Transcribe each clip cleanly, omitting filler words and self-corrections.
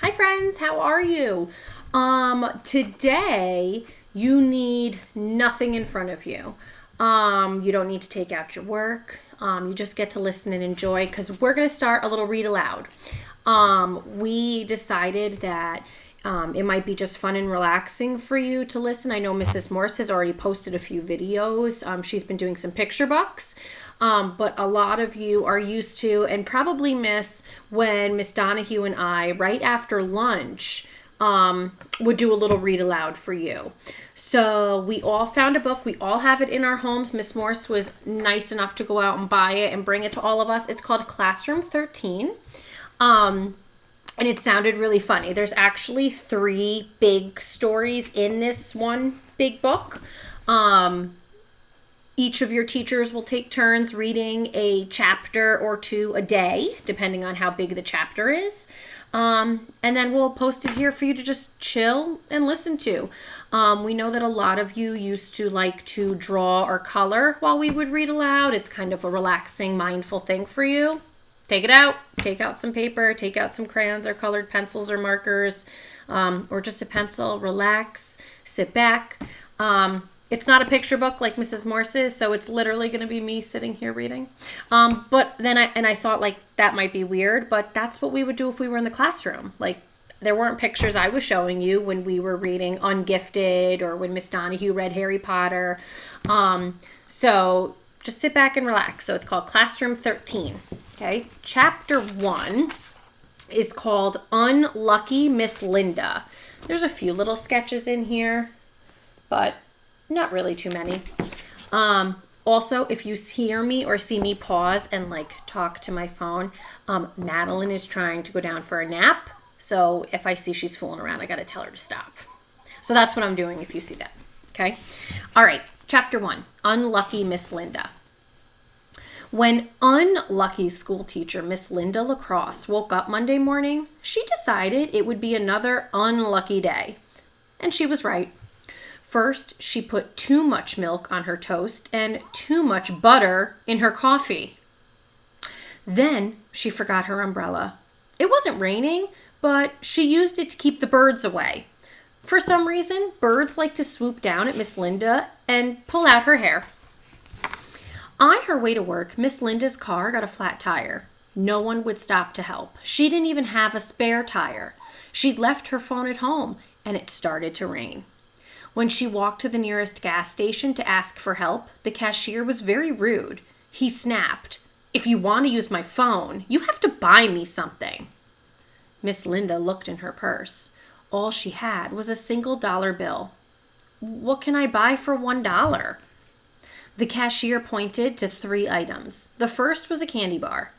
Hi friends, how are you? Today you need nothing in front of you. You don't need to take out your work. You just get to listen and enjoy because we're going to start a little read aloud. We decided that it might be just fun and relaxing for you to listen. I know Mrs. Morse has already posted a few videos. She's been doing some picture books. But a lot of you are used to and probably miss when Miss Donahue and I, right after lunch, would do a little read aloud for you. So we all found a book. We all have it in our homes. Miss Morse was nice enough to go out and buy it and bring it to all of us. It's called Classroom 13. And it sounded really funny. There's actually 3 big stories in this one big book. Each of your teachers will take turns reading a chapter or 2 a day, depending on how big the chapter is. And then we'll post it here for you to just chill and listen to. We know that a lot of you used to like to draw or color while we would read aloud. It's kind of a relaxing, mindful thing for you. Take it out. Take out some paper. Take out some crayons or colored pencils or markers, or just a pencil. Relax. Sit back. It's not a picture book like Mrs. Morse's, so it's literally going to be me sitting here reading. But then I thought like that might be weird, but that's what we would do if we were in the classroom. Like there weren't pictures I was showing you when we were reading Ungifted or when Miss Donahue read Harry Potter. So just sit back and relax. So it's called Classroom 13. Okay. Chapter 1 is called Unlucky Miss Linda. There's a few little sketches in here, but not really too many. Also, if you hear me or see me pause and like talk to my phone, Madeline is trying to go down for a nap. So if I see she's fooling around, I got to tell her to stop. So that's what I'm doing if you see that. Okay. All right. Chapter 1, Unlucky Miss Linda. When unlucky school teacher Miss Linda Lacrosse woke up Monday morning, she decided it would be another unlucky day. And she was right. First, she put too much milk on her toast and too much butter in her coffee. Then she forgot her umbrella. It wasn't raining, but she used it to keep the birds away. For some reason, birds like to swoop down at Miss Linda and pull out her hair. On her way to work, Miss Linda's car got a flat tire. No one would stop to help. She didn't even have a spare tire. She'd left her phone at home, and it started to rain. When she walked to the nearest gas station to ask for help, the cashier was very rude. He snapped, "If you want to use my phone, you have to buy me something." Miss Linda looked in her purse. All she had was a single dollar bill. "What can I buy for $1?" The cashier pointed to 3 items. The first was a candy bar.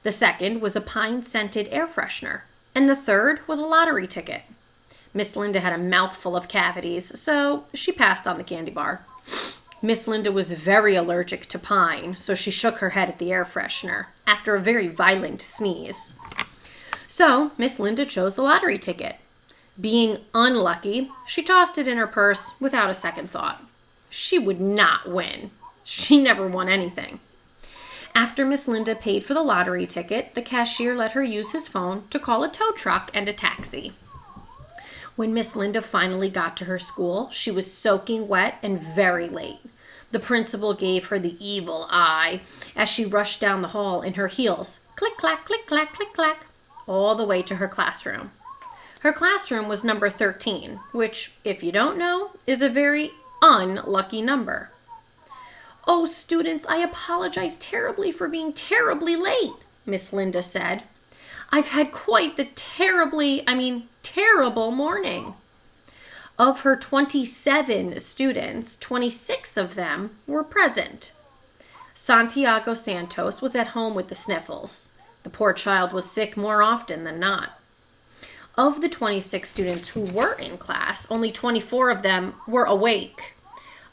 The second was a pine-scented air freshener. And the third was a lottery ticket. Miss Linda had a mouthful of cavities, so she passed on the candy bar. Miss Linda was very allergic to pine, so she shook her head at the air freshener after a very violent sneeze. So Miss Linda chose the lottery ticket. Being unlucky, she tossed it in her purse without a second thought. She would not win. She never won anything. After Miss Linda paid for the lottery ticket, the cashier let her use his phone to call a tow truck and a taxi. When Miss Linda finally got to her school, she was soaking wet and very late. The principal gave her the evil eye as she rushed down the hall in her heels, click, clack, click, clack, click, clack, all the way to her classroom. Her classroom was number 13, which, if you don't know, is a very unlucky number. "Oh, students, I apologize terribly for being terribly late," Miss Linda said. "I've had quite the terrible morning." Of her 27 students, 26 of them were present. Santiago Santos was at home with the sniffles. The poor child was sick more often than not. Of the 26 students who were in class, only 24 of them were awake.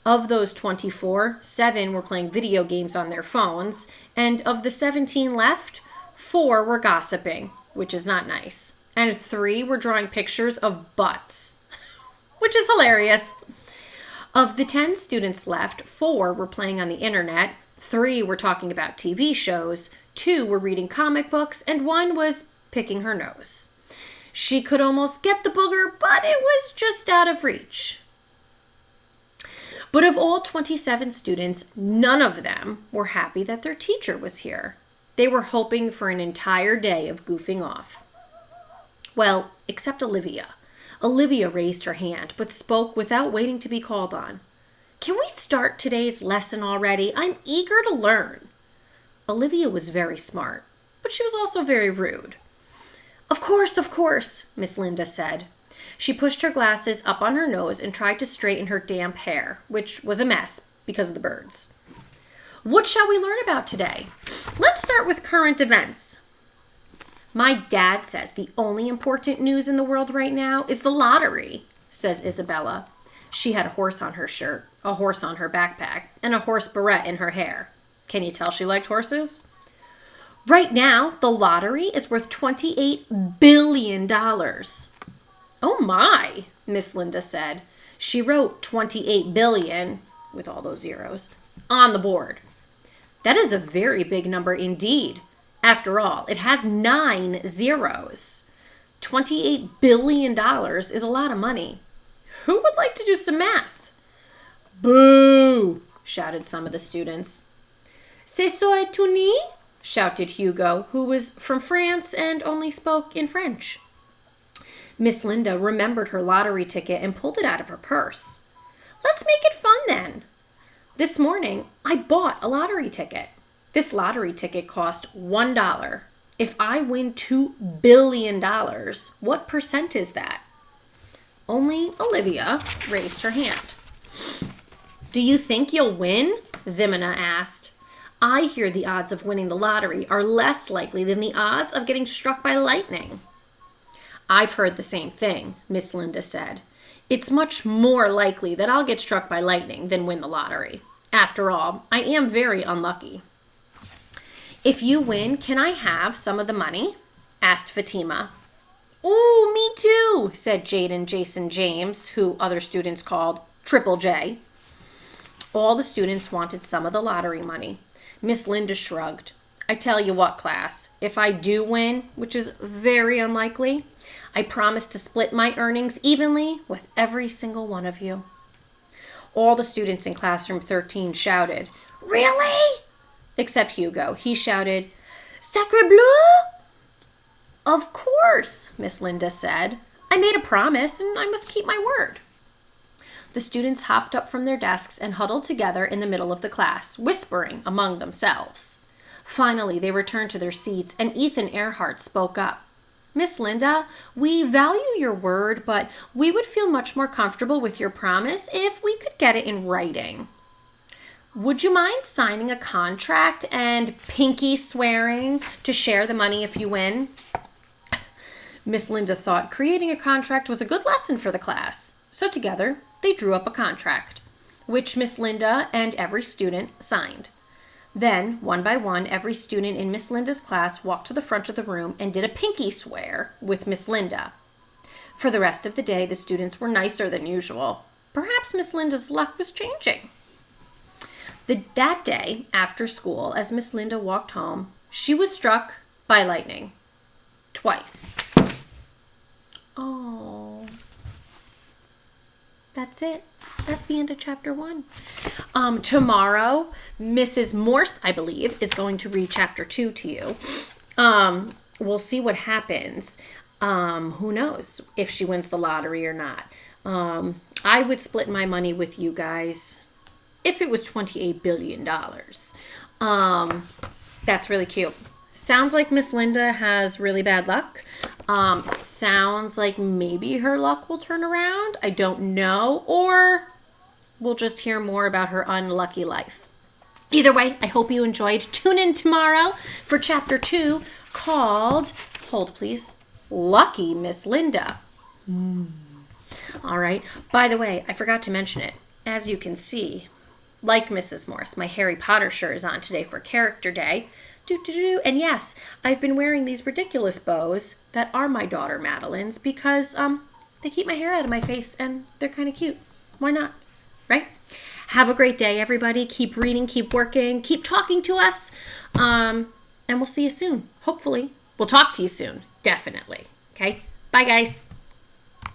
Of those 24, 7 were playing video games on their phones, and of the 17 left, 4 were gossiping, which is not nice, and 3 were drawing pictures of butts, which is hilarious. Of the 10 students left, 4 were playing on the internet, 3 were talking about TV shows, 2 were reading comic books, and 1 was picking her nose. She could almost get the booger, but it was just out of reach. But of all 27 students, none of them were happy that their teacher was here. They were hoping for an entire day of goofing off. Well, except Olivia. Olivia raised her hand, but spoke without waiting to be called on. "Can we start today's lesson already? I'm eager to learn." Olivia was very smart, but she was also very rude. Of course, Miss Linda said. She pushed her glasses up on her nose and tried to straighten her damp hair, which was a mess because of the birds. "What shall we learn about today? Let's start with current events." "My dad says the only important news in the world right now is the lottery," says Isabella. She had a horse on her shirt, a horse on her backpack, and a horse barrette in her hair. Can you tell she liked horses? "Right now, the lottery is worth $28 billion. "Oh my," Miss Linda said. She wrote 28 billion, with all those zeros, on the board. "That is a very big number indeed. After all, it has 9 zeros. $28 billion is a lot of money. Who would like to do some math?" "Boo!" shouted some of the students. "C'est ça tout ni?" shouted Hugo, who was from France and only spoke in French. Miss Linda remembered her lottery ticket and pulled it out of her purse. "Let's make it fun then. This morning, I bought a lottery ticket. This lottery ticket cost $1. If I win $2 billion, what percent is that?" Only Olivia raised her hand. "Do you think you'll win?" Ximena asked. "I hear the odds of winning the lottery are less likely than the odds of getting struck by lightning." "I've heard the same thing," Miss Linda said. "It's much more likely that I'll get struck by lightning than win the lottery. After all, I am very unlucky." "If you win, can I have some of the money?" asked Fatima. "Ooh, me too," said Jaden Jason James, who other students called Triple J. All the students wanted some of the lottery money. Miss Linda shrugged. "I tell you what, class, if I do win, which is very unlikely, I promise to split my earnings evenly with every single one of you." All the students in classroom 13 shouted, "Really?" Except Hugo. He shouted, "Sacre bleu!" "Of course," Miss Linda said. "I made a promise and I must keep my word." The students hopped up from their desks and huddled together in the middle of the class, whispering among themselves. Finally, they returned to their seats and Ethan Earhart spoke up. "Miss Linda, we value your word, but we would feel much more comfortable with your promise if we could get it in writing. Would you mind signing a contract and pinky swearing to share the money if you win?" Miss Linda thought creating a contract was a good lesson for the class. So together, they drew up a contract, which Miss Linda and every student signed. Then, one by one, every student in Miss Linda's class walked to the front of the room and did a pinky swear with Miss Linda. For the rest of the day, the students were nicer than usual. Perhaps Miss Linda's luck was changing. That day, after school, as Miss Linda walked home, she was struck by lightning. Twice. Oh. That's it. That's the end of chapter 1. Tomorrow, Mrs. Morse, I believe, is going to read chapter 2 to you. We'll see what happens. Who knows if she wins the lottery or not. I would split my money with you guys if it was $28 billion. That's really cute. Sounds like Miss Linda has really bad luck. Sounds like maybe her luck will turn around. I don't know. Or we'll just hear more about her unlucky life. Either way, I hope you enjoyed. Tune in tomorrow for chapter 2 called, hold please, Lucky Miss Linda. All right. By the way, I forgot to mention it. As you can see, like Mrs. Morse, my Harry Potter shirt is on today for Character Day. And yes, I've been wearing these ridiculous bows that are my daughter Madeline's because they keep my hair out of my face and they're kind of cute. Why not? Right? Have a great day, everybody. Keep reading, keep working, keep talking to us. And we'll see you soon. Hopefully. We'll talk to you soon. Definitely. Okay? Bye, guys.